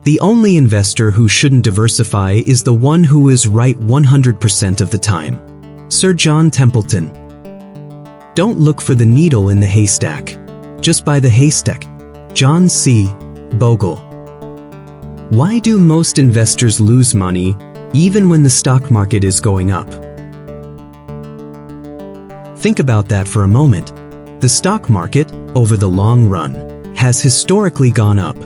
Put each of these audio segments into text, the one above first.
The only investor who shouldn't diversify is the one who is right 100% of the time. Sir John Templeton. Don't look for the needle in the haystack. Just buy the haystack. John C. Bogle. Why do most investors lose money even when the stock market is going up? Think about that for a moment. The stock market, over the long run, has historically gone up.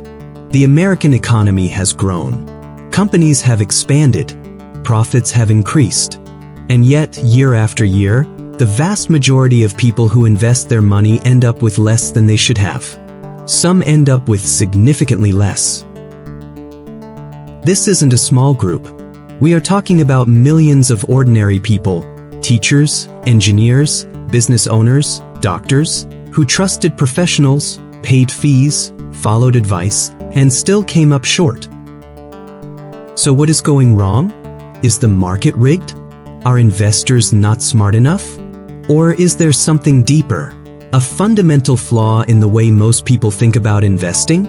The American economy has grown. Companies have expanded. Profits have increased. And yet, year after year, the vast majority of people who invest their money end up with less than they should have. Some end up with significantly less. This isn't a small group. We are talking about millions of ordinary people, teachers, engineers, business owners, doctors, who trusted professionals, paid fees, followed advice, and still came up short. So what is going wrong? Is the market rigged? Are investors not smart enough? Or is there something deeper, a fundamental flaw in the way most people think about investing?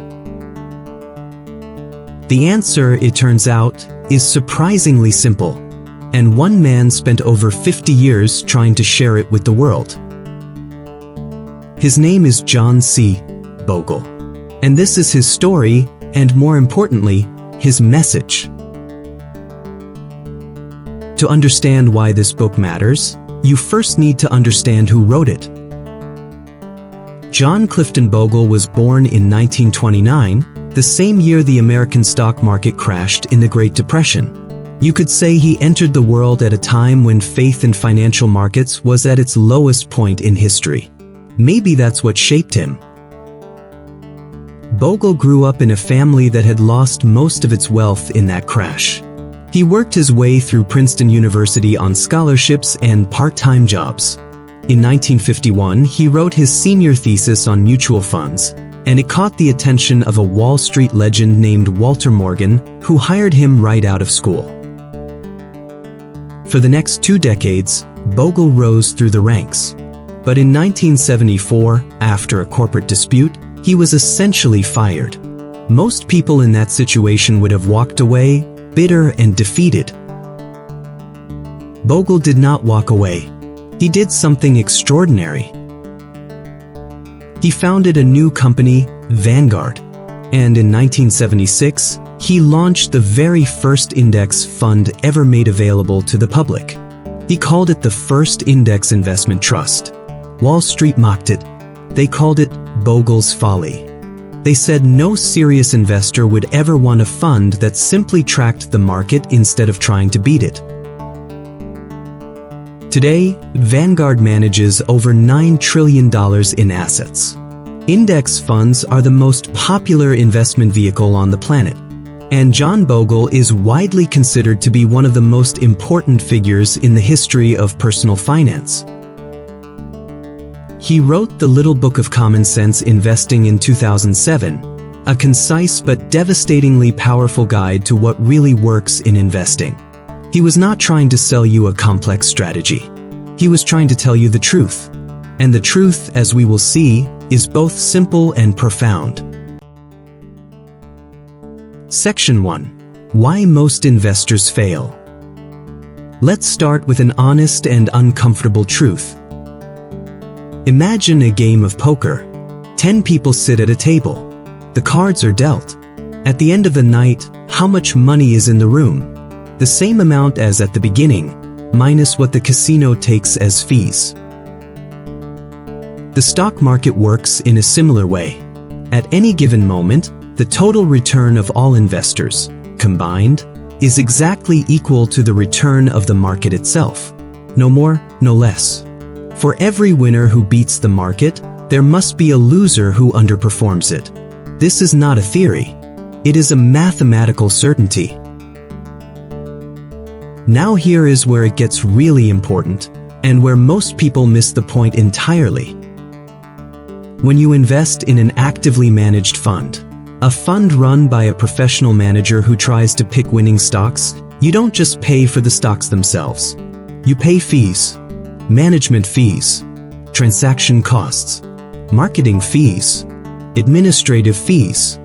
The answer, it turns out, is surprisingly simple, and one man spent over 50 years trying to share it with the world. His name is John C. Bogle, and this is his story, and more importantly, his message. To understand why this book matters, you first need to understand who wrote it. John Clifton Bogle was born in 1929, the same year the American stock market crashed in the Great Depression. You could say he entered the world at a time when faith in financial markets was at its lowest point in history. Maybe that's what shaped him. Bogle grew up in a family that had lost most of its wealth in that crash. He worked his way through Princeton University on scholarships and part-time jobs. In 1951, he wrote his senior thesis on mutual funds, and it caught the attention of a Wall Street legend named Walter Morgan, who hired him right out of school. For the next 2 decades, Bogle rose through the ranks. But in 1974, after a corporate dispute, he was essentially fired. Most people in that situation would have walked away, bitter and defeated. Bogle did not walk away. He did something extraordinary. He founded a new company, Vanguard, and in 1976, he launched the very first index fund ever made available to the public. He called it the first index investment trust. Wall Street mocked it. They called it Bogle's Folly. They said no serious investor would ever want a fund that simply tracked the market instead of trying to beat it. Today, Vanguard manages over $9 trillion in assets. Index funds are the most popular investment vehicle on the planet, and John Bogle is widely considered to be one of the most important figures in the history of personal finance. He wrote The Little Book of Common Sense Investing in 2007, a concise but devastatingly powerful guide to what really works in investing. He was not trying to sell you a complex strategy. He was trying to tell you the truth. And the truth, as we will see, is both simple and profound. Section 1. Why most investors fail. Let's start with an honest and uncomfortable truth. Imagine a game of poker. 10 people sit at a table. The cards are dealt. At the end of the night, how much money is in the room? The same amount as at the beginning, minus what the casino takes as fees. The stock market works in a similar way. At any given moment, the total return of all investors, combined, is exactly equal to the return of the market itself. No more, no less. For every winner who beats the market, there must be a loser who underperforms it. This is not a theory. It is a mathematical certainty. Now here is where it gets really important, and where most people miss the point entirely. When you invest in an actively managed fund, a fund run by a professional manager who tries to pick winning stocks, you don't just pay for the stocks themselves. You pay fees, management fees, transaction costs, marketing fees, administrative fees,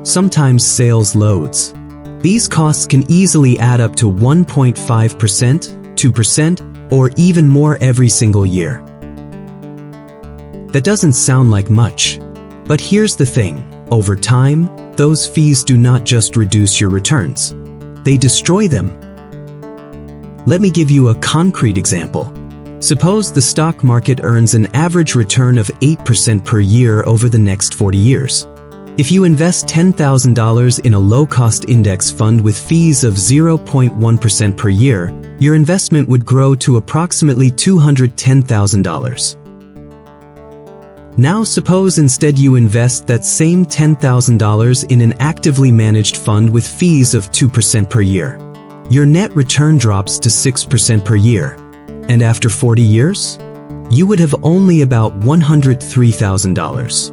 sometimes sales loads. These costs can easily add up to 1.5%, 2%, or even more every single year. That doesn't sound like much, but here's the thing. Over time, those fees do not just reduce your returns. They destroy them. Let me give you a concrete example. Suppose the stock market earns an average return of 8% per year over the next 40 years. If you invest $10,000 in a low-cost index fund with fees of 0.1% per year, your investment would grow to approximately $210,000. Now suppose instead you invest that same $10,000 in an actively managed fund with fees of 2% per year. Your net return drops to 6% per year. And after 40 years, you would have only about $103,000.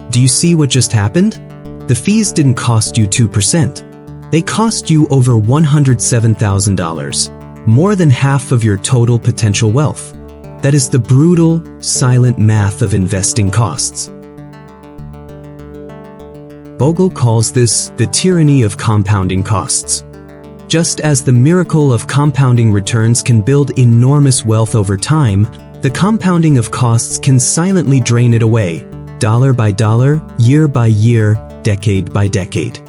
Do you see what just happened? The fees didn't cost you 2%. They cost you over $107,000, more than half of your total potential wealth. That is the brutal, silent math of investing costs. Bogle calls this the tyranny of compounding costs. Just as the miracle of compounding returns can build enormous wealth over time, the compounding of costs can silently drain it away, dollar by dollar, year by year, decade by decade.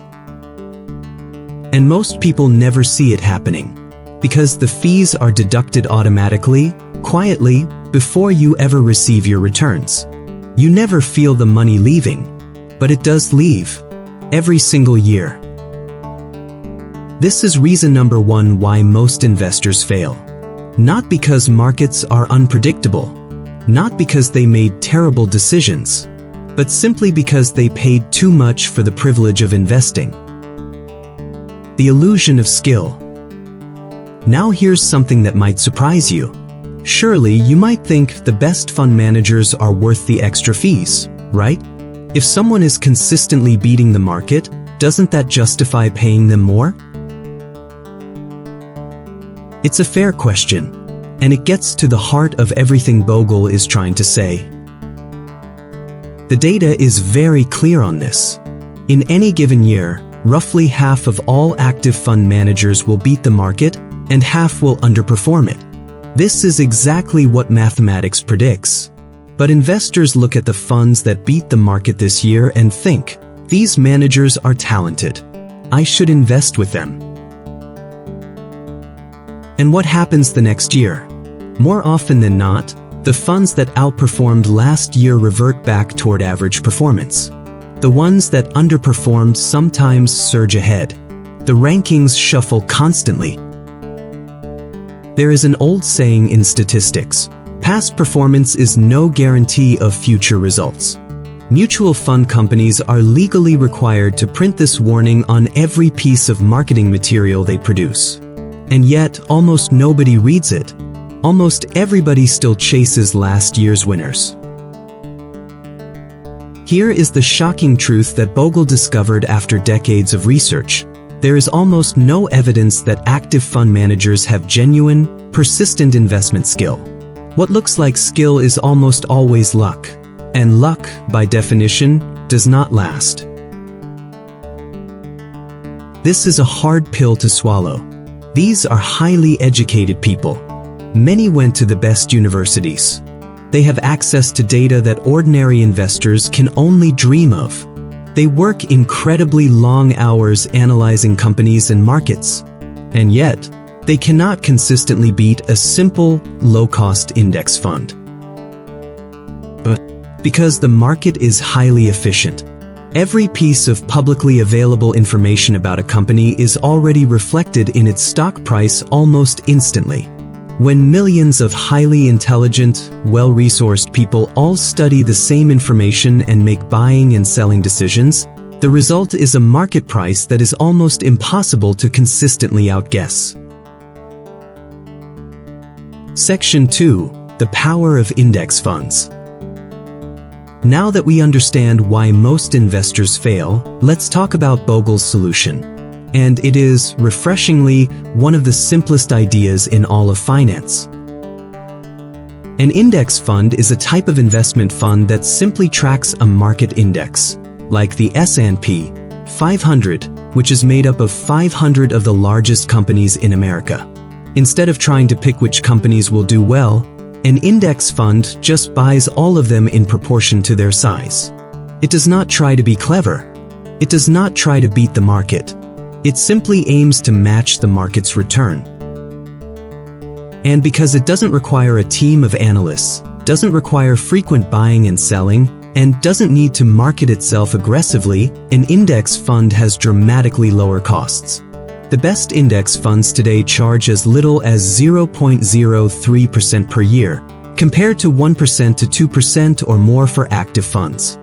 And most people never see it happening, because the fees are deducted automatically, quietly, before you ever receive your returns. You never feel the money leaving, but it does leave, every single year. This is reason number one why most investors fail. Not because markets are unpredictable, not because they made terrible decisions, but simply because they paid too much for the privilege of investing. The illusion of skill. Now here's something that might surprise you. Surely you might think the best fund managers are worth the extra fees, right? If someone is consistently beating the market, doesn't that justify paying them more? It's a fair question, and it gets to the heart of everything Bogle is trying to say. The data is very clear on this. In any given year, roughly half of all active fund managers will beat the market, and half will underperform it. This is exactly what mathematics predicts. But investors look at the funds that beat the market this year and think, these managers are talented. I should invest with them. And what happens the next year? More often than not, the funds that outperformed last year revert back toward average performance. The ones that underperformed sometimes surge ahead. The rankings shuffle constantly. There is an old saying in statistics: past performance is no guarantee of future results. Mutual fund companies are legally required to print this warning on every piece of marketing material they produce. And yet, almost nobody reads it. Almost everybody still chases last year's winners. Here is the shocking truth that Bogle discovered after decades of research. There is almost no evidence that active fund managers have genuine, persistent investment skill. What looks like skill is almost always luck, and luck, by definition, does not last. This is a hard pill to swallow. These are highly educated people. Many went to the best universities. They have access to data that ordinary investors can only dream of. They work incredibly long hours analyzing companies and markets. And yet, they cannot consistently beat a simple, low-cost index fund. Because the market is highly efficient. Every piece of publicly available information about a company is already reflected in its stock price almost instantly. When millions of highly intelligent, well-resourced people all study the same information and make buying and selling decisions, the result is a market price that is almost impossible to consistently outguess. Section 2. The power of index funds. Now that we understand why most investors fail, let's talk about Bogle's solution. And it is, refreshingly, one of the simplest ideas in all of finance. An index fund is a type of investment fund that simply tracks a market index. like the S&P 500, which is made up of 500 of the largest companies in America. Instead of trying to pick which companies will do well, an index fund just buys all of them in proportion to their size. It does not try to be clever. It does not try to beat the market. It simply aims to match the market's return. And because it doesn't require a team of analysts, doesn't require frequent buying and selling, and doesn't need to market itself aggressively, an index fund has dramatically lower costs. The best index funds today charge as little as 0.03% per year, compared to 1% to 2% or more for active funds.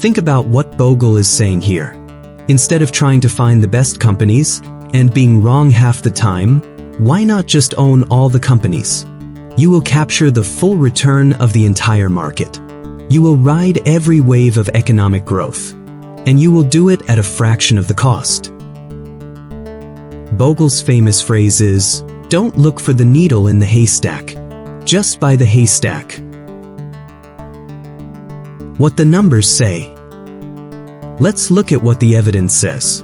Think about what Bogle is saying here. Instead of trying to find the best companies, and being wrong half the time, why not just own all the companies? You will capture the full return of the entire market. You will ride every wave of economic growth. And you will do it at a fraction of the cost. Bogle's famous phrase is, "Don't look for the needle in the haystack. Just buy the haystack." What the numbers say. Let's look at what the evidence says.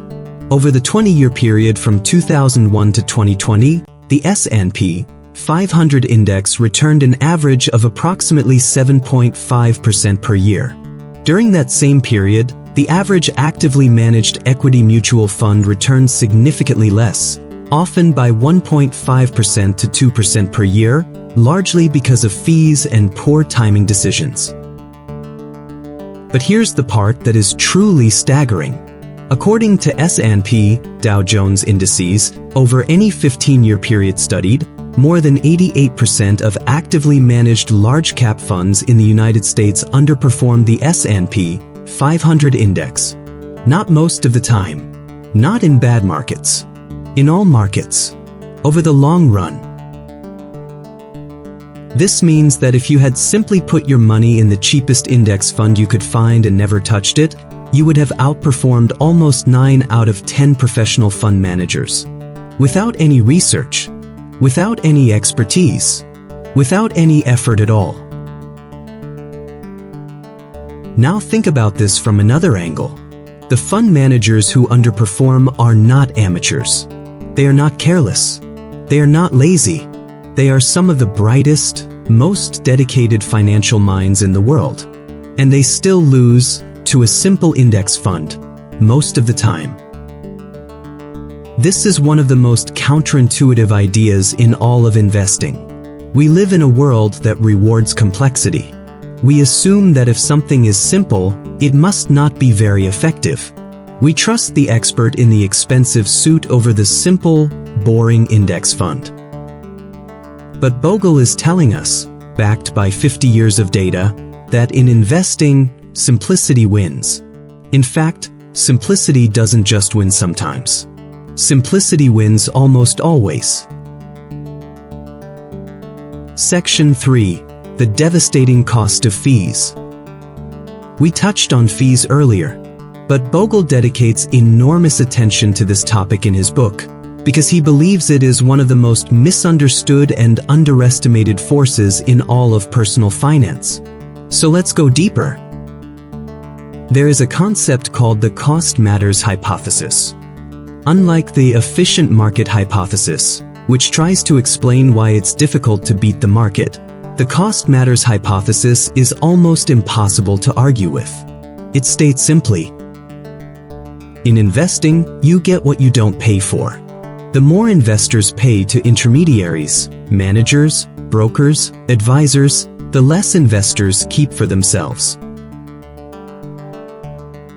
Over the 20-year period from 2001 to 2020, the S&P 500 index returned an average of approximately 7.5% per year. During that same period, the average actively managed equity mutual fund returned significantly less, often by 1.5% to 2% per year, largely because of fees and poor timing decisions. But here's the part that is truly staggering. According to S&P Dow Jones indices, over any 15-year period studied, more than 88% of actively managed large-cap funds in the United States underperformed the S&P 500 index. Not most of the time. Not in bad markets. In all markets. Over the long run. This means that if you had simply put your money in the cheapest index fund you could find and never touched it, you would have outperformed almost 9 out of 10 professional fund managers. Without any research. Without any expertise. Without any effort at all. Now think about this from another angle. The fund managers who underperform are not amateurs. They are not careless. They are not lazy. They are some of the brightest, most dedicated financial minds in the world. And they still lose to a simple index fund, most of the time. This is one of the most counterintuitive ideas in all of investing. We live in a world that rewards complexity. We assume that if something is simple, it must not be very effective. We trust the expert in the expensive suit over the simple, boring index fund. But Bogle is telling us, backed by 50 years of data, that in investing, simplicity wins. In fact, simplicity doesn't just win sometimes. Simplicity wins almost always. Section 3. The devastating cost of fees. We touched on fees earlier, but Bogle dedicates enormous attention to this topic in his book, because he believes it is one of the most misunderstood and underestimated forces in all of personal finance. So let's go deeper. There is a concept called the cost matters hypothesis. Unlike the efficient market hypothesis, which tries to explain why it's difficult to beat the market, the cost matters hypothesis is almost impossible to argue with. It states simply, in investing, you get what you don't pay for. The more investors pay to intermediaries, managers, brokers, advisors, the less investors keep for themselves.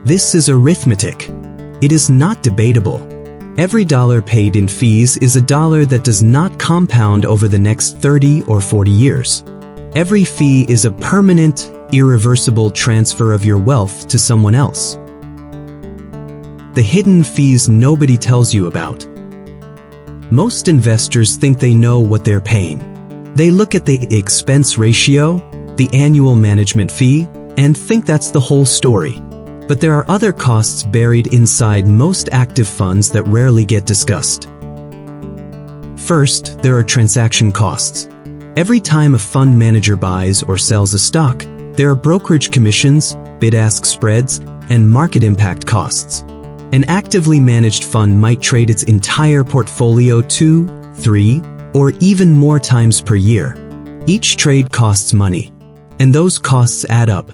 This is arithmetic. It is not debatable. Every dollar paid in fees is a dollar that does not compound over the next 30 or 40 years. Every fee is a permanent, irreversible transfer of your wealth to someone else. The hidden fees nobody tells you about. Most investors think they know what they're paying. They look at the expense ratio, the annual management fee, and think that's the whole story. But there are other costs buried inside most active funds that rarely get discussed. First, there are transaction costs. Every time a fund manager buys or sells a stock, there are brokerage commissions, bid-ask spreads, and market impact costs. An actively managed fund might trade its entire portfolio 2, 3, or even more times per year. Each trade costs money, and those costs add up.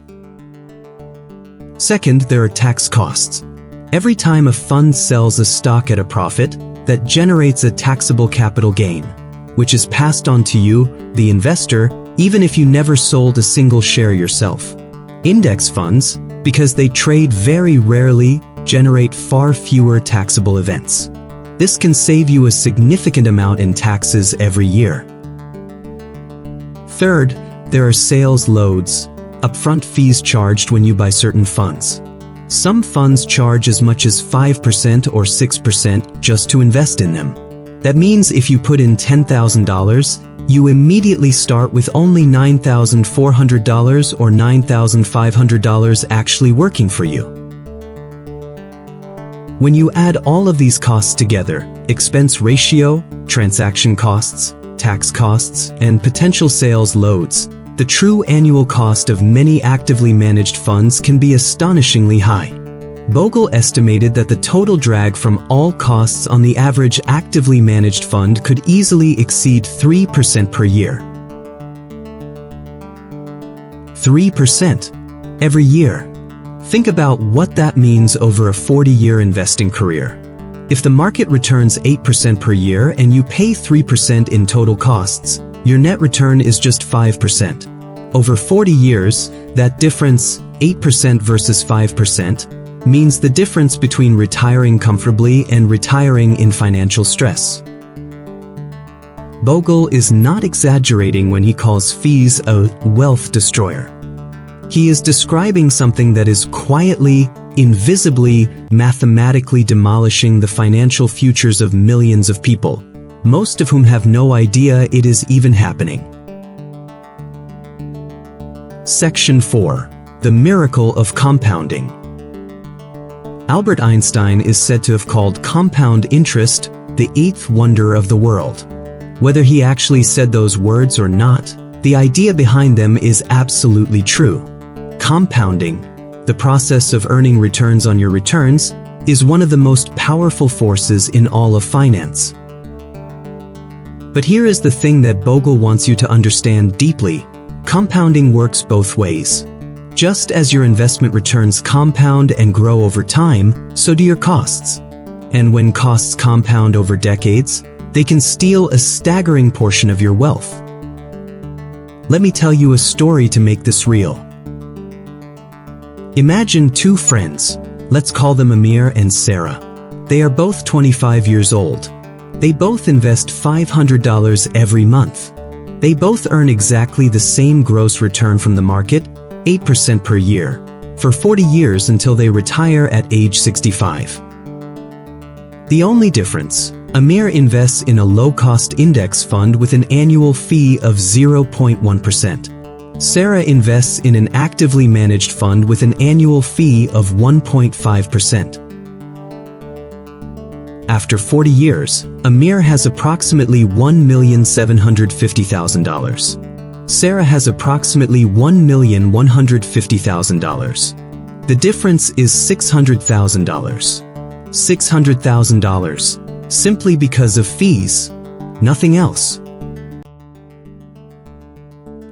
Second, there are tax costs. Every time a fund sells a stock at a profit, that generates a taxable capital gain, which is passed on to you, the investor, even if you never sold a single share yourself. Index funds, because they trade very rarely, generate far fewer taxable events. This can save you a significant amount in taxes every year. Third, there are sales loads, upfront fees charged when you buy certain funds. Some funds charge as much as 5% or 6% just to invest in them. That means if you put in $10,000, you immediately start with only $9,400 or $9,500 actually working for you. When you add all of these costs together, expense ratio, transaction costs, tax costs, and potential sales loads, the true annual cost of many actively managed funds can be astonishingly high. Bogle estimated that the total drag from all costs on the average actively managed fund could easily exceed 3% per year. 3% every year. Think about what that means over a 40-year investing career. If the market returns 8% per year and you pay 3% in total costs, your net return is just 5%. Over 40 years, that difference, 8% versus 5%, means the difference between retiring comfortably and retiring in financial stress. Bogle is not exaggerating when he calls fees a wealth destroyer. He is describing something that is quietly, invisibly, mathematically demolishing the financial futures of millions of people, most of whom have no idea it is even happening. Section 4. The Miracle of Compounding. Albert Einstein is said to have called compound interest the eighth wonder of the world. Whether he actually said those words or not, the idea behind them is absolutely true. Compounding, the process of earning returns on your returns, is one of the most powerful forces in all of finance. But here is the thing that Bogle wants you to understand deeply. Compounding works both ways. Just as your investment returns compound and grow over time, so do your costs. And when costs compound over decades, they can steal a staggering portion of your wealth. Let me tell you a story to make this real. Imagine two friends. Let's call them Amir and Sarah. They are both 25 years old. They both invest $500 every month. They both earn exactly the same gross return from the market, 8% per year, for 40 years until they retire at age 65. The only difference, Amir invests in a low-cost index fund with an annual fee of 0.1%. Sarah invests in an actively managed fund with an annual fee of 1.5%. After 40 years, Amir has approximately $1,750,000. Sarah has approximately $1,150,000. The difference is $600,000. $600,000, simply because of fees, nothing else.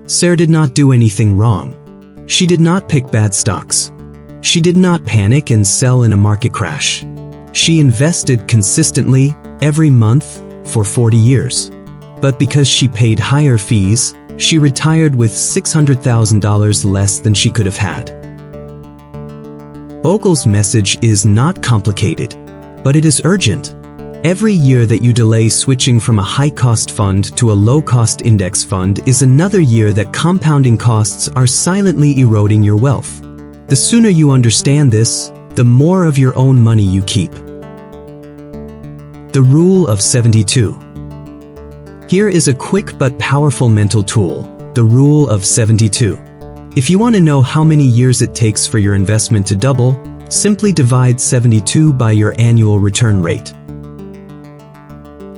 Sarah did not do anything wrong. She did not pick bad stocks. She did not panic and sell in a market crash. She invested consistently, every month, for 40 years. But because she paid higher fees, she retired with $600,000 less than she could have had. Bogle's message is not complicated, but it is urgent. Every year that you delay switching from a high-cost fund to a low-cost index fund is another year that compounding costs are silently eroding your wealth. The sooner you understand this, the more of your own money you keep. The Rule of 72. Here is a quick but powerful mental tool, the Rule of 72. If you want to know how many years it takes for your investment to double, simply divide 72 by your annual return rate.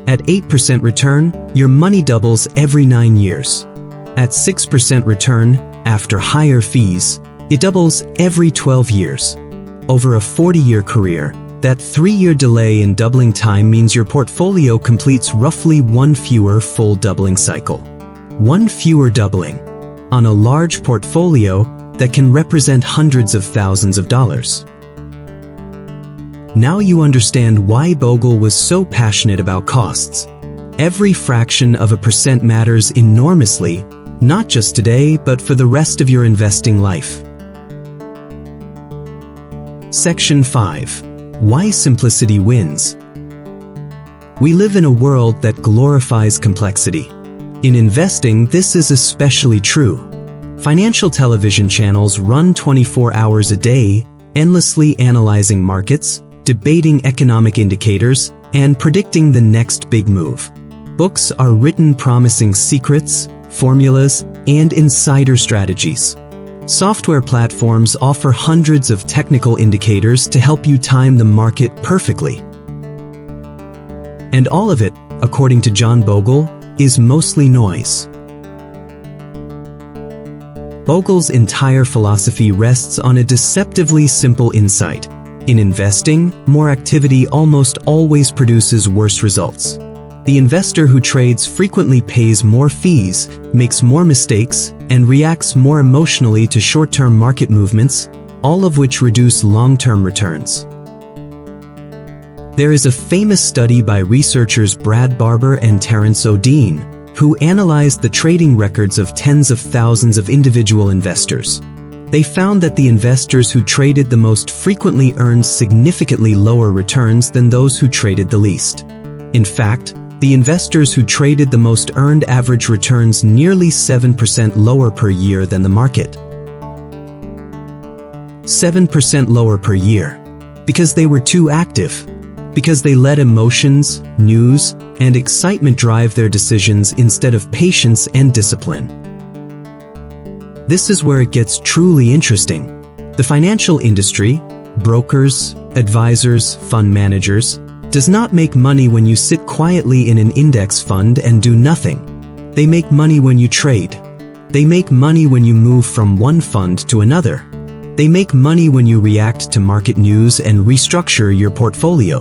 At 8% return, your money doubles every 9 years. At 6% return, after higher fees, It doubles every 12 years. Over a 40-year career, that 3-year delay in doubling time means your portfolio completes roughly one fewer full doubling cycle. One fewer doubling on a large portfolio that can represent hundreds of thousands of dollars. Now you understand why Bogle was so passionate about costs. Every fraction of a percent matters enormously, not just today, but for the rest of your investing life. Section 5. Why simplicity wins. We live in a world that glorifies complexity. In investing, this is especially true. Financial television channels run 24 hours a day, endlessly analyzing markets, debating economic indicators, and predicting the next big move. Books are written promising secrets, formulas, and insider strategies. Software platforms offer hundreds of technical indicators to help you time the market perfectly. And all of it, according to John Bogle, is mostly noise. Bogle's entire philosophy rests on a deceptively simple insight. In investing, more activity almost always produces worse results. The investor who trades frequently pays more fees, makes more mistakes, and reacts more emotionally to short-term market movements, all of which reduce long-term returns. There is a famous study by researchers Brad Barber and Terence O'Dean, who analyzed the trading records of tens of thousands of individual investors. They found that the investors who traded the most frequently earned significantly lower returns than those who traded the least. In fact, the investors who traded the most earned average returns nearly 7% lower per year than the market. 7% lower per year. Because they were too active. Because they let emotions, news, and excitement drive their decisions instead of patience and discipline. This is where it gets truly interesting. The financial industry, brokers, advisors, fund managers, does not make money when you sit quietly in an index fund and do nothing. They make money when you trade. They make money when you move from one fund to another. They make money when you react to market news and restructure your portfolio.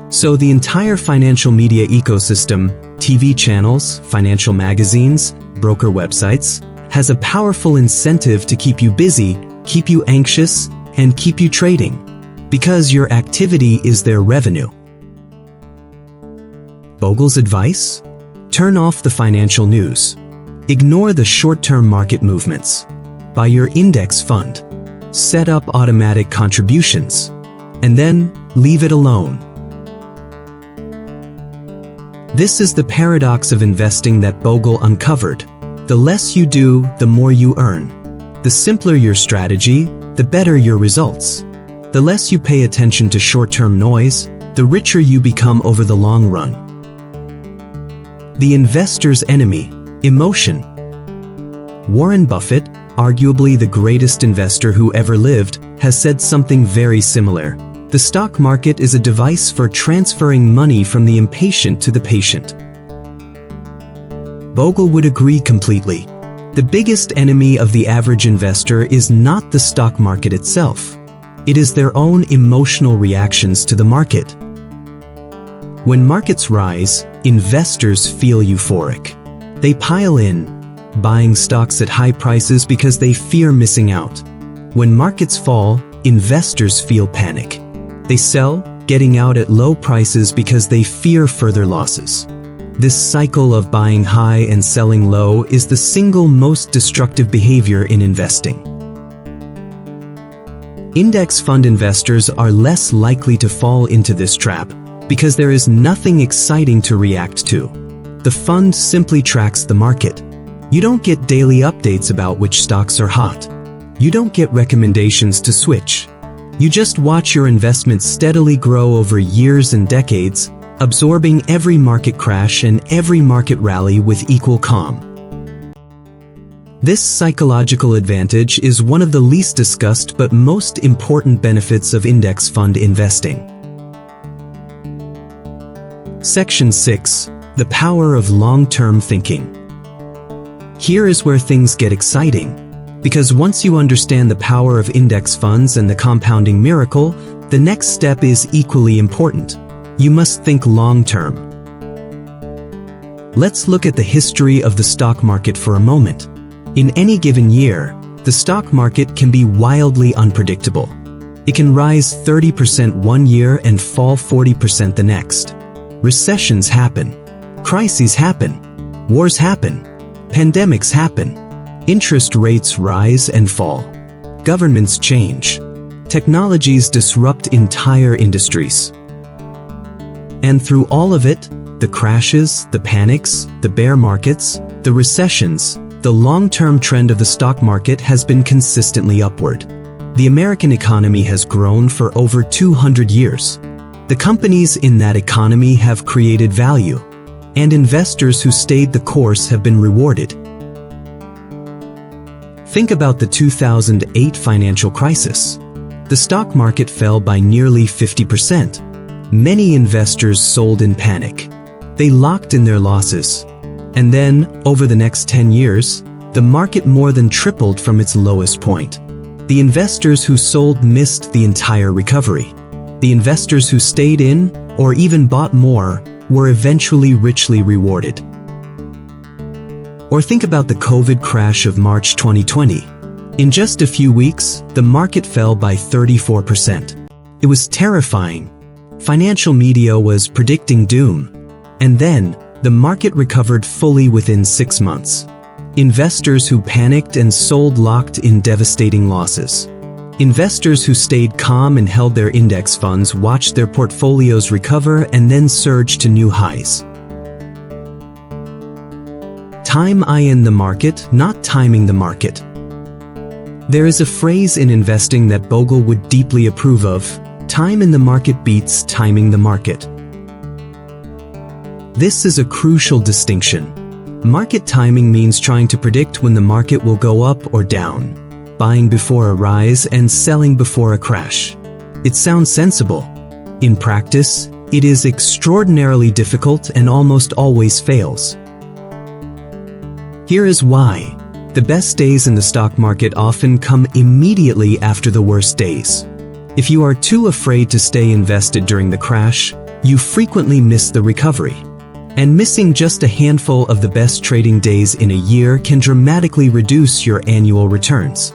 So the entire financial media ecosystem, TV channels, financial magazines, broker websites, has a powerful incentive to keep you busy, keep you anxious, and keep you trading. Because your activity is their revenue. Bogle's advice? Turn off the financial news. Ignore the short-term market movements. Buy your index fund. Set up automatic contributions. And then, leave it alone. This is the paradox of investing that Bogle uncovered. The less you do, the more you earn. The simpler your strategy, the better your results. The less you pay attention to short-term noise, the richer you become over the long run. The investor's enemy, emotion. Warren Buffett, arguably the greatest investor who ever lived, has said something very similar. The stock market is a device for transferring money from the impatient to the patient. Bogle would agree completely. The biggest enemy of the average investor is not the stock market itself. It is their own emotional reactions to the market. When markets rise, investors feel euphoric. They pile in, buying stocks at high prices because they fear missing out. When markets fall, investors feel panic. They sell, getting out at low prices because they fear further losses. This cycle of buying high and selling low is the single most destructive behavior in investing. Index fund investors are less likely to fall into this trap because there is nothing exciting to react to. The fund simply tracks the market. You don't get daily updates about which stocks are hot. You don't get recommendations to switch. You just watch your investments steadily grow over years and decades, absorbing every market crash and every market rally with equal calm. This psychological advantage is one of the least discussed but most important benefits of index fund investing. Section 6. The power of long-term thinking. Here is where things get exciting. Because once you understand the power of index funds and the compounding miracle, the next step is equally important. You must think long-term. Let's look at the history of the stock market for a moment. In any given year, the stock market can be wildly unpredictable. It can rise 30% one year and fall 40% the next. Recessions happen. Crises happen. Wars happen. Pandemics happen. Interest rates rise and fall. Governments change. Technologies disrupt entire industries. And through all of it, the crashes, the panics, the bear markets, the recessions, the long-term trend of the stock market has been consistently upward. The American economy has grown for over 200 years. The companies in that economy have created value, and investors who stayed the course have been rewarded. Think about the 2008 financial crisis. The stock market fell by nearly 50%. Many investors sold in panic. They locked in their losses. And then, over the next 10 years, the market more than tripled from its lowest point. The investors who sold missed the entire recovery. The investors who stayed in, or even bought more, were eventually richly rewarded. Or think about the COVID crash of March 2020. In just a few weeks, the market fell by 34%. It was terrifying. Financial media was predicting doom. And then, the market recovered fully within 6 months. Investors who panicked and sold locked in devastating losses. Investors who stayed calm and held their index funds watched their portfolios recover and then surge to new highs. Time in the market, not timing the market. There is a phrase in investing that Bogle would deeply approve of: time in the market beats timing the market. This is a crucial distinction. Market timing means trying to predict when the market will go up or down, buying before a rise and selling before a crash. It sounds sensible. In practice, it is extraordinarily difficult and almost always fails. Here is why. The best days in the stock market often come immediately after the worst days. If you are too afraid to stay invested during the crash, you frequently miss the recovery. And missing just a handful of the best trading days in a year can dramatically reduce your annual returns.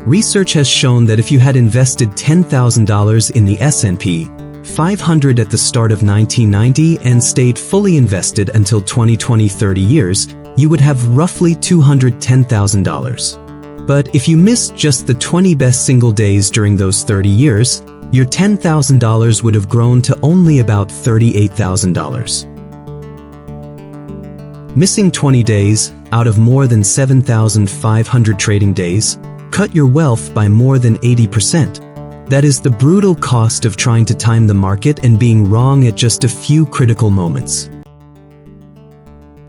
Research has shown that if you had invested $10,000 in the S&P 500 at the start of 1990 and stayed fully invested until 20-30 years, you would have roughly $210,000. But if you missed just the 20 best single days during those 30 years, your $10,000 would have grown to only about $38,000. Missing 20 days out of more than 7,500 trading days cut your wealth by more than 80%. That is the brutal cost of trying to time the market and being wrong at just a few critical moments.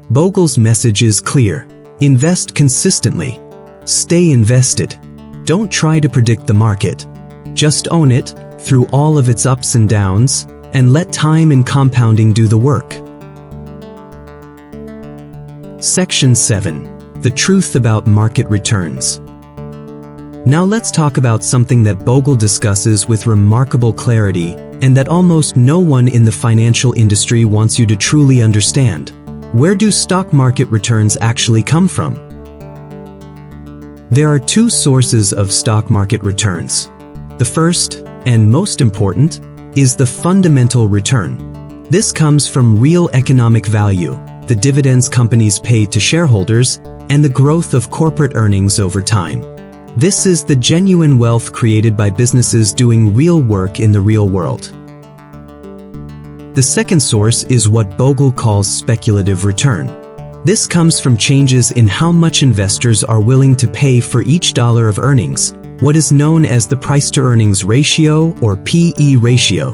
Bogle's message is clear. Invest consistently. Stay invested. Don't try to predict the market. Just own it, through all of its ups and downs, and let time and compounding do the work. Section 7. The truth about market returns. Now let's talk about something that Bogle discusses with remarkable clarity, and that almost no one in the financial industry wants you to truly understand. Where do stock market returns actually come from? There are two sources of stock market returns. The first, and most important, is the fundamental return. This comes from real economic value, the dividends companies pay to shareholders, and the growth of corporate earnings over time. This is the genuine wealth created by businesses doing real work in the real world. The second source is what Bogle calls speculative return. This comes from changes in how much investors are willing to pay for each dollar of earnings, what is known as the price-to-earnings ratio or PE ratio.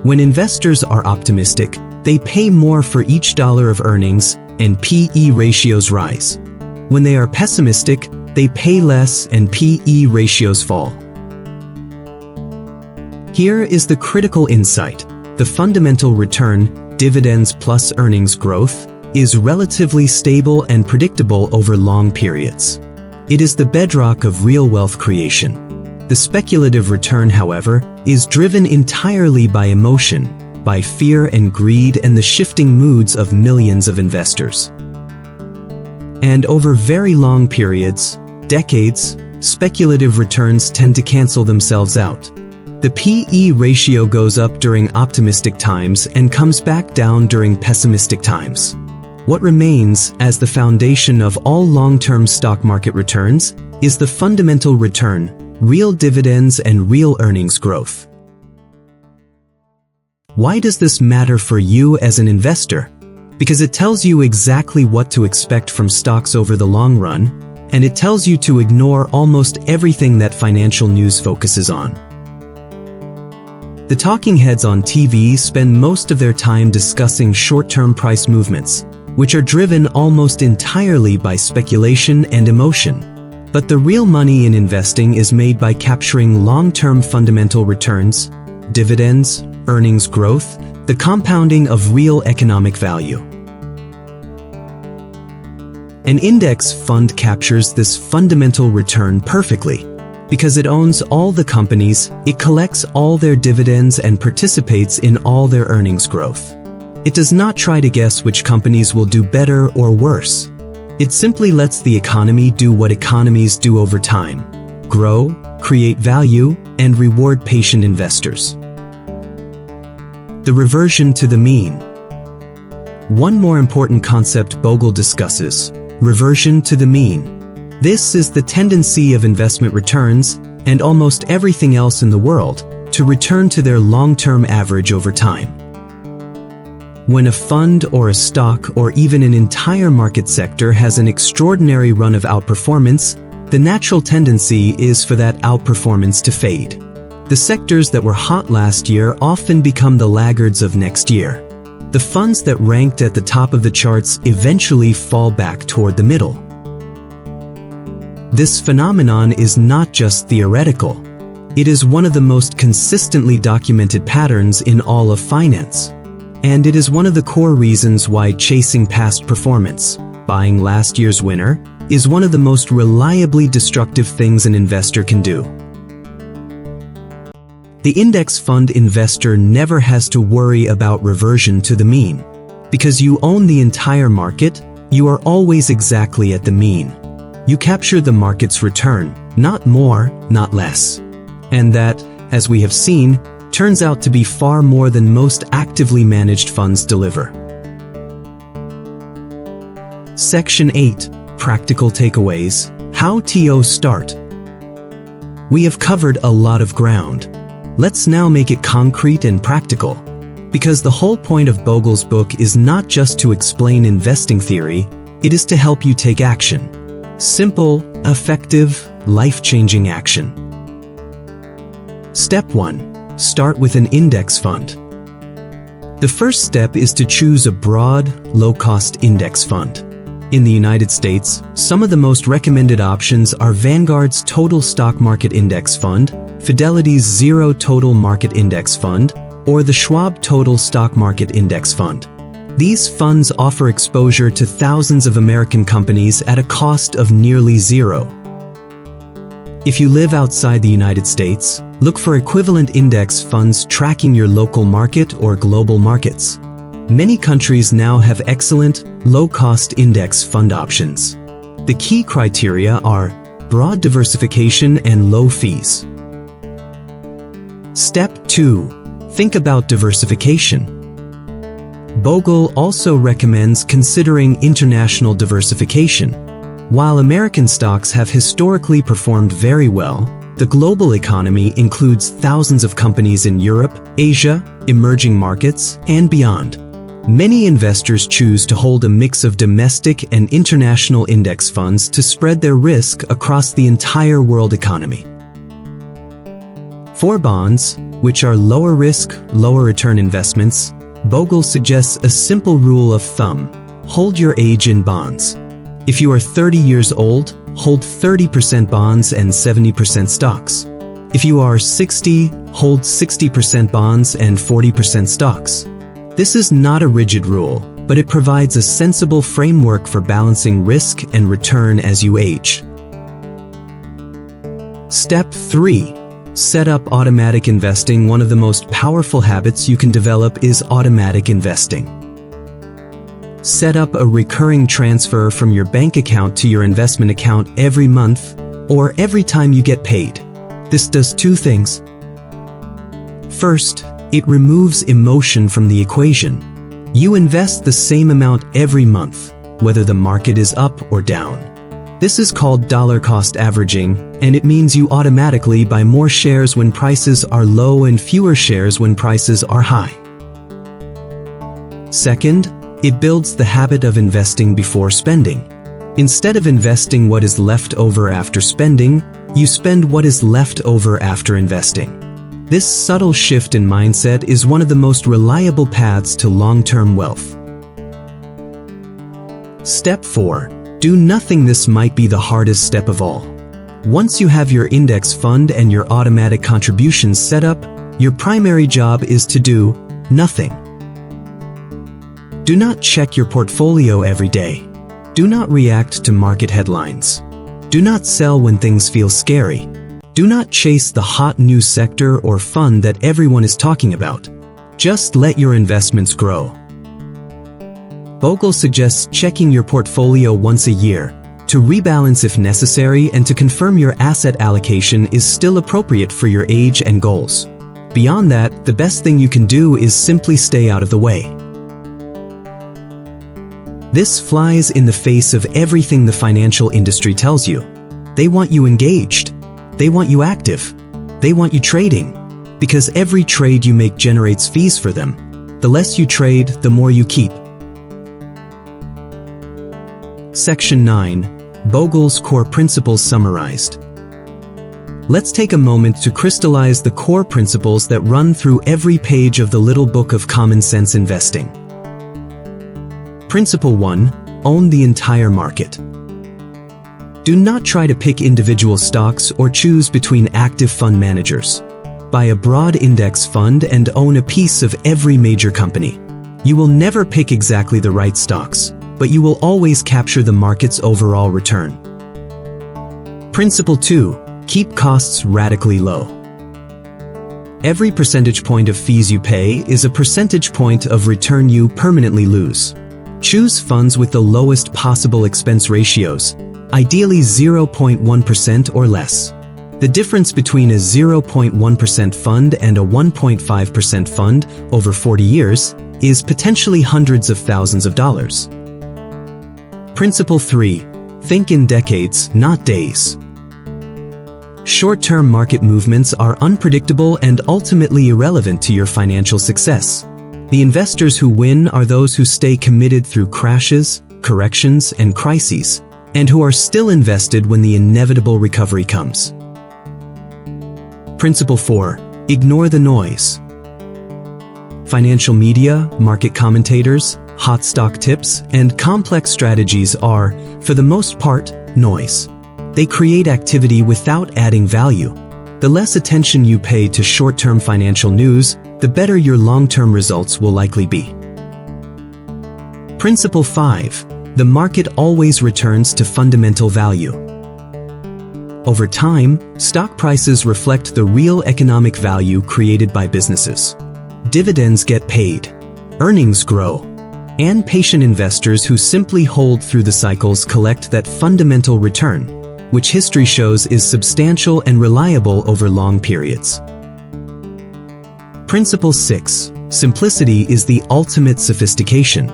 When investors are optimistic, they pay more for each dollar of earnings, and PE ratios rise. When they are pessimistic, they pay less and PE ratios fall. Here is the critical insight. The fundamental return, dividends plus earnings growth, is relatively stable and predictable over long periods. It is the bedrock of real wealth creation. The speculative return, however, is driven entirely by emotion, by fear and greed and the shifting moods of millions of investors. And over very long periods, decades, speculative returns tend to cancel themselves out. The P/E ratio goes up during optimistic times and comes back down during pessimistic times. What remains as the foundation of all long-term stock market returns is the fundamental return, real dividends and real earnings growth. Why does this matter for you as an investor? Because it tells you exactly what to expect from stocks over the long run, and it tells you to ignore almost everything that financial news focuses on. The talking heads on TV spend most of their time discussing short-term price movements, which are driven almost entirely by speculation and emotion. But the real money in investing is made by capturing long-term fundamental returns, dividends, earnings growth, the compounding of real economic value. An index fund captures this fundamental return perfectly. Because it owns all the companies, it collects all their dividends and participates in all their earnings growth. It does not try to guess which companies will do better or worse. It simply lets the economy do what economies do over time: grow, create value, and reward patient investors. The reversion to the mean. One more important concept Bogle discusses: reversion to the mean. This is the tendency of investment returns, and almost everything else in the world, to return to their long-term average over time. When a fund or a stock or even an entire market sector has an extraordinary run of outperformance, the natural tendency is for that outperformance to fade. The sectors that were hot last year often become the laggards of next year. The funds that ranked at the top of the charts eventually fall back toward the middle. This phenomenon is not just theoretical. It is one of the most consistently documented patterns in all of finance. And it is one of the core reasons why chasing past performance, buying last year's winner, is one of the most reliably destructive things an investor can do. The index fund investor never has to worry about reversion to the mean. Because you own the entire market, you are always exactly at the mean. You capture the market's return, not more, not less. And that, as we have seen, turns out to be far more than most actively managed funds deliver. Section 8. Practical Takeaways. How to start. We have covered a lot of ground. Let's now make it concrete and practical. Because the whole point of Bogle's book is not just to explain investing theory, it is to help you take action. Simple, effective, life-changing action. Step 1. Start with an index fund. The first step is to choose a broad, low-cost index fund. In the United States, some of the most recommended options are Vanguard's Total Stock Market Index Fund, Fidelity's Zero Total Market Index Fund, or the Schwab Total Stock Market Index Fund. These funds offer exposure to thousands of American companies at a cost of nearly zero. If you live outside the United States, look for equivalent index funds tracking your local market or global markets. Many countries now have excellent, low-cost index fund options. The key criteria are broad diversification and low fees. Step 2. Think about diversification. Bogle also recommends considering international diversification. While American stocks have historically performed very well, the global economy includes thousands of companies in Europe, Asia, emerging markets, and beyond. Many investors choose to hold a mix of domestic and international index funds to spread their risk across the entire world economy. For bonds, which are lower risk, lower return investments, Bogle suggests a simple rule of thumb: hold your age in bonds. If you are 30 years old, hold 30% bonds and 70% stocks. If you are 60, hold 60% bonds and 40% stocks. This is not a rigid rule, but it provides a sensible framework for balancing risk and return as you age. Step 3. Set up automatic investing. One of the most powerful habits you can develop is automatic investing. Set up a recurring transfer from your bank account to your investment account every month or every time you get paid. This does two things. First, it removes emotion from the equation. You invest the same amount every month, whether the market is up or down. This is called dollar cost averaging, and it means you automatically buy more shares when prices are low and fewer shares when prices are high. Second, it builds the habit of investing before spending. Instead of investing what is left over after spending, you spend what is left over after investing. This subtle shift in mindset is one of the most reliable paths to long-term wealth. Step 4. Do nothing. This might be the hardest step of all. Once you have your index fund and your automatic contributions set up, your primary job is to do nothing. Do not check your portfolio every day. Do not react to market headlines. Do not sell when things feel scary. Do not chase the hot new sector or fund that everyone is talking about. Just let your investments grow. Bogle suggests checking your portfolio once a year to rebalance if necessary and to confirm your asset allocation is still appropriate for your age and goals. Beyond that, the best thing you can do is simply stay out of the way. This flies in the face of everything the financial industry tells you. They want you engaged. They want you active. They want you trading. Because every trade you make generates fees for them. The less you trade, the more you keep. Section 9. Bogle's core principles summarized. Let's take a moment to crystallize the core principles that run through every page of the Little Book of Common Sense Investing. Principle 1. Own the entire market. Do not try to pick individual stocks or choose between active fund managers. Buy a broad index fund and own a piece of every major company. You will never pick exactly the right stocks, but you will always capture the market's overall return. Principle 2. Keep costs radically low. Every percentage point of fees you pay is a percentage point of return you permanently lose. Choose funds with the lowest possible expense ratios, ideally 0.1% or less. The difference between a 0.1% fund and a 1.5% fund over 40 years is potentially hundreds of thousands of dollars. Principle 3. Think in decades, not days. Short-term market movements are unpredictable and ultimately irrelevant to your financial success. The investors who win are those who stay committed through crashes, corrections, and crises, and who are still invested when the inevitable recovery comes. Principle 4. Ignore the noise. Financial media, market commentators, hot stock tips, and complex strategies are, for the most part, noise. They create activity without adding value. The less attention you pay to short-term financial news, the better your long-term results will likely be. Principle 5. The market always returns to fundamental value. Over time, stock prices reflect the real economic value created by businesses. Dividends get paid. Earnings grow. And patient investors who simply hold through the cycles collect that fundamental return, which history shows is substantial and reliable over long periods. Principle 6. Simplicity is the ultimate sophistication.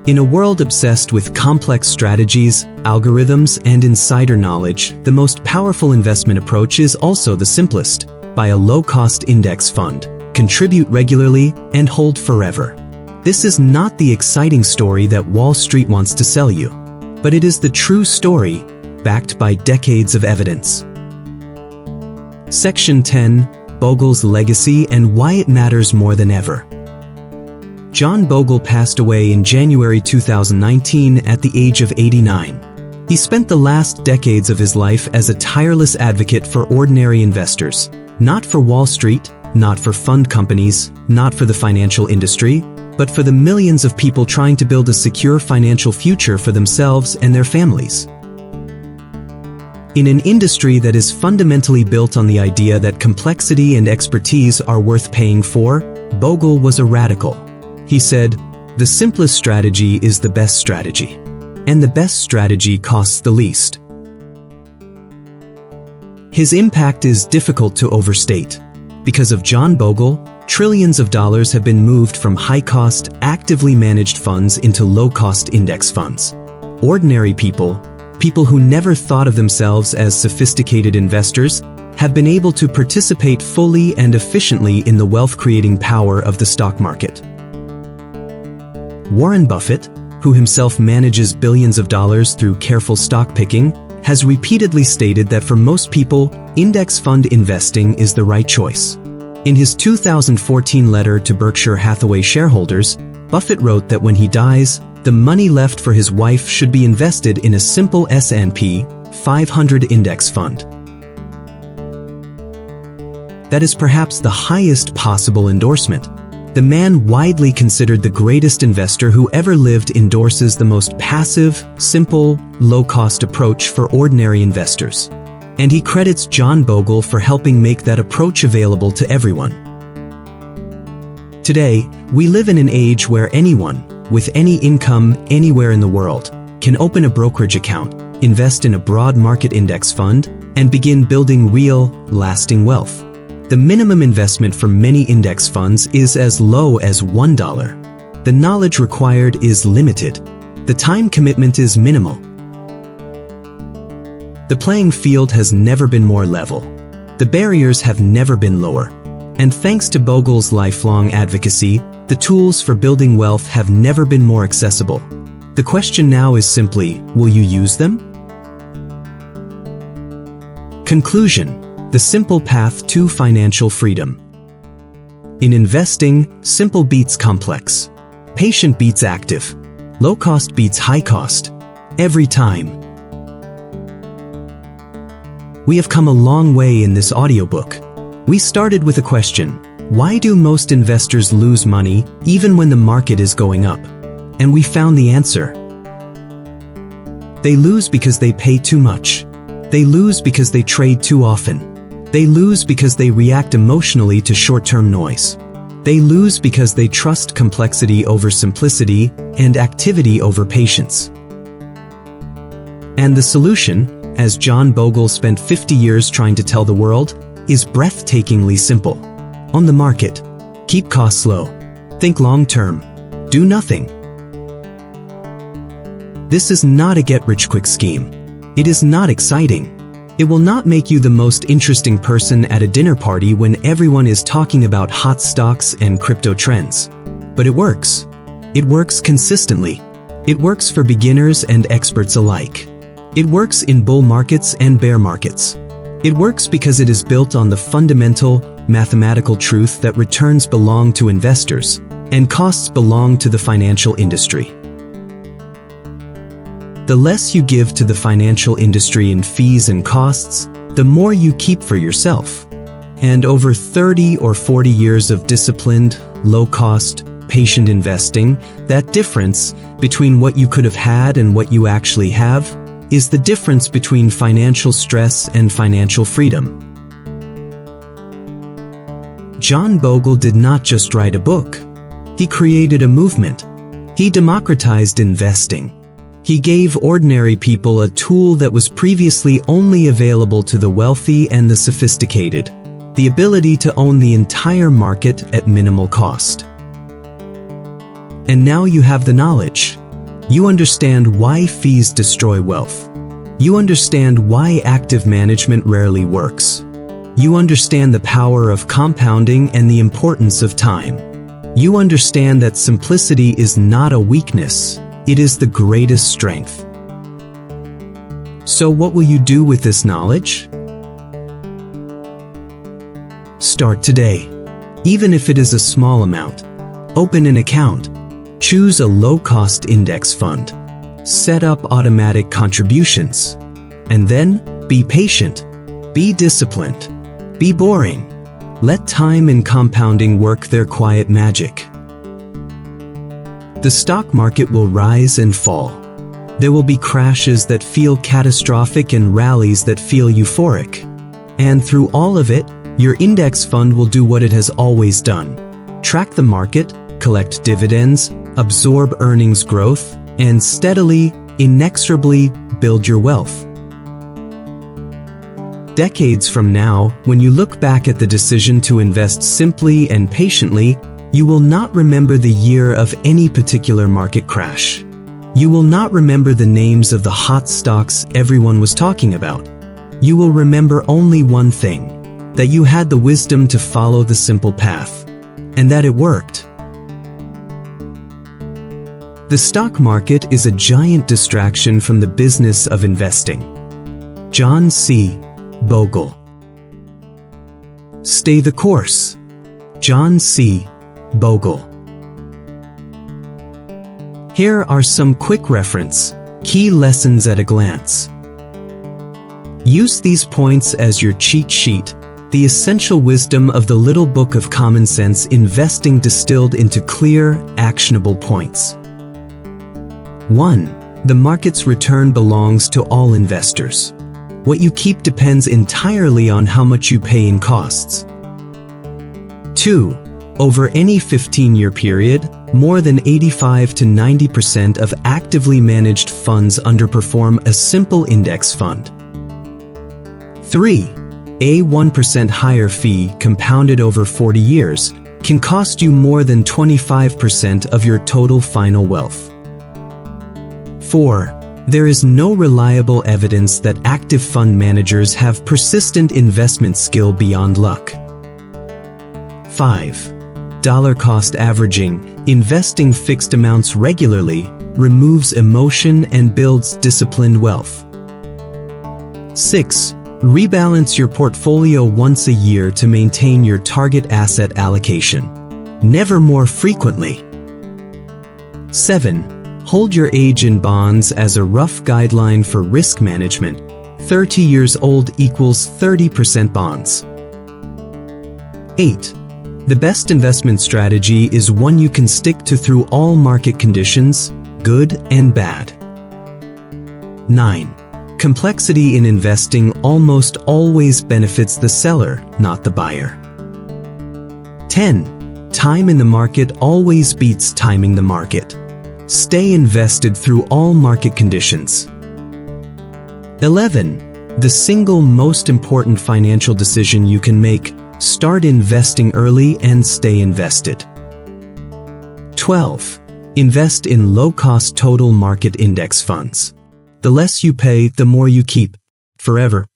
In a world obsessed with complex strategies, algorithms, and insider knowledge, the most powerful investment approach is also the simplest. Buy a low-cost index fund, contribute regularly, and hold forever. This is not the exciting story that Wall Street wants to sell you, but it is the true story, backed by decades of evidence. Section 10. Bogle's legacy and why it matters more than ever. John Bogle passed away in January 2019 at the age of 89. He spent the last decades of his life as a tireless advocate for ordinary investors, not for Wall Street, not for fund companies, not for the financial industry, but for the millions of people trying to build a secure financial future for themselves and their families. In an industry that is fundamentally built on the idea that complexity and expertise are worth paying for, Bogle was a radical. He said, "The simplest strategy is the best strategy, and the best strategy costs the least." His impact is difficult to overstate. Because of John Bogle, trillions of dollars have been moved from high-cost, actively managed funds into low-cost index funds. Ordinary people who never thought of themselves as sophisticated investors, have been able to participate fully and efficiently in the wealth-creating power of the stock market. Warren Buffett, who himself manages billions of dollars through careful stock picking, has repeatedly stated that for most people, index fund investing is the right choice. In his 2014 letter to Berkshire Hathaway shareholders, Buffett wrote that when he dies, the money left for his wife should be invested in a simple S&P 500 index fund. That is perhaps the highest possible endorsement. The man widely considered the greatest investor who ever lived endorses the most passive, simple, low-cost approach for ordinary investors. And he credits John Bogle for helping make that approach available to everyone. Today, we live in an age where anyone, with any income anywhere in the world, can open a brokerage account, invest in a broad market index fund, and begin building real, lasting wealth. The minimum investment for many index funds is as low as $1. The knowledge required is limited. The time commitment is minimal. The playing field has never been more level. The barriers have never been lower. And thanks to Bogle's lifelong advocacy, the tools for building wealth have never been more accessible. The question now is simply, will you use them? Conclusion: the simple path to financial freedom. In investing, simple beats complex. Patient beats active. Low cost beats high cost. Every time. We have come a long way in this audiobook. We started with a question: why do most investors lose money even when the market is going up? And we found the answer. They lose because they pay too much. They lose because they trade too often. They lose because they react emotionally to short-term noise. They lose because they trust complexity over simplicity and activity over patience. And the solution, as John Bogle spent 50 years trying to tell the world, is breathtakingly simple. On the market, keep costs low. Think long-term. Do nothing. This is not a get-rich-quick scheme. It is not exciting. It will not make you the most interesting person at a dinner party when everyone is talking about hot stocks and crypto trends. But it works. It works consistently. It works for beginners and experts alike. It works in bull markets and bear markets. It works because it is built on the fundamental, mathematical truth that returns belong to investors, and costs belong to the financial industry. The less you give to the financial industry in fees and costs, the more you keep for yourself. And over 30 or 40 years of disciplined, low-cost, patient investing, that difference between what you could have had and what you actually have is the difference between financial stress and financial freedom. John Bogle did not just write a book. He created a movement. He democratized investing. He gave ordinary people a tool that was previously only available to the wealthy and the sophisticated: the ability to own the entire market at minimal cost. And now you have the knowledge. You understand why fees destroy wealth. You understand why active management rarely works. You understand the power of compounding and the importance of time. You understand that simplicity is not a weakness. It is the greatest strength. So what will you do with this knowledge? Start today. Even if it is a small amount. Open an account. Choose a low-cost index fund. Set up automatic contributions. And then, be patient. Be disciplined. Be boring. Let time and compounding work their quiet magic. The stock market will rise and fall. There will be crashes that feel catastrophic and rallies that feel euphoric. And through all of it, your index fund will do what it has always done. Track the market, collect dividends, absorb earnings growth, and steadily, inexorably build your wealth. Decades from now, when you look back at the decision to invest simply and patiently, you will not remember the year of any particular market crash. You will not remember the names of the hot stocks everyone was talking about. You will remember only one thing: that you had the wisdom to follow the simple path, and that it worked. The stock market is a giant distraction from the business of investing. John Bogle. Stay the course. John Bogle. Here are some quick reference, key lessons at a glance. Use these points as your cheat sheet, the essential wisdom of the little book of common sense investing distilled into clear, actionable points. 1. The market's return belongs to all investors. What you keep depends entirely on how much you pay in costs. 2. Over any 15-year period, more than 85 to 90% of actively managed funds underperform a simple index fund. 3. A 1% higher fee compounded over 40 years can cost you more than 25% of your total final wealth. 4. There is no reliable evidence that active fund managers have persistent investment skill beyond luck. 5. Dollar cost averaging, investing fixed amounts regularly, removes emotion and builds disciplined wealth. 6. Rebalance your portfolio once a year to maintain your target asset allocation. Never more frequently. 7. Hold your age in bonds as a rough guideline for risk management. 30 years old equals 30% bonds. 8. The best investment strategy is one you can stick to through all market conditions, good and bad. 9. Complexity in investing almost always benefits the seller, not the buyer. 10. Time in the market always beats timing the market. Stay invested through all market conditions. 11. The single most important financial decision you can make: start investing early and stay invested. 12. Invest in low-cost total market index funds. The less you pay, the more you keep. Forever.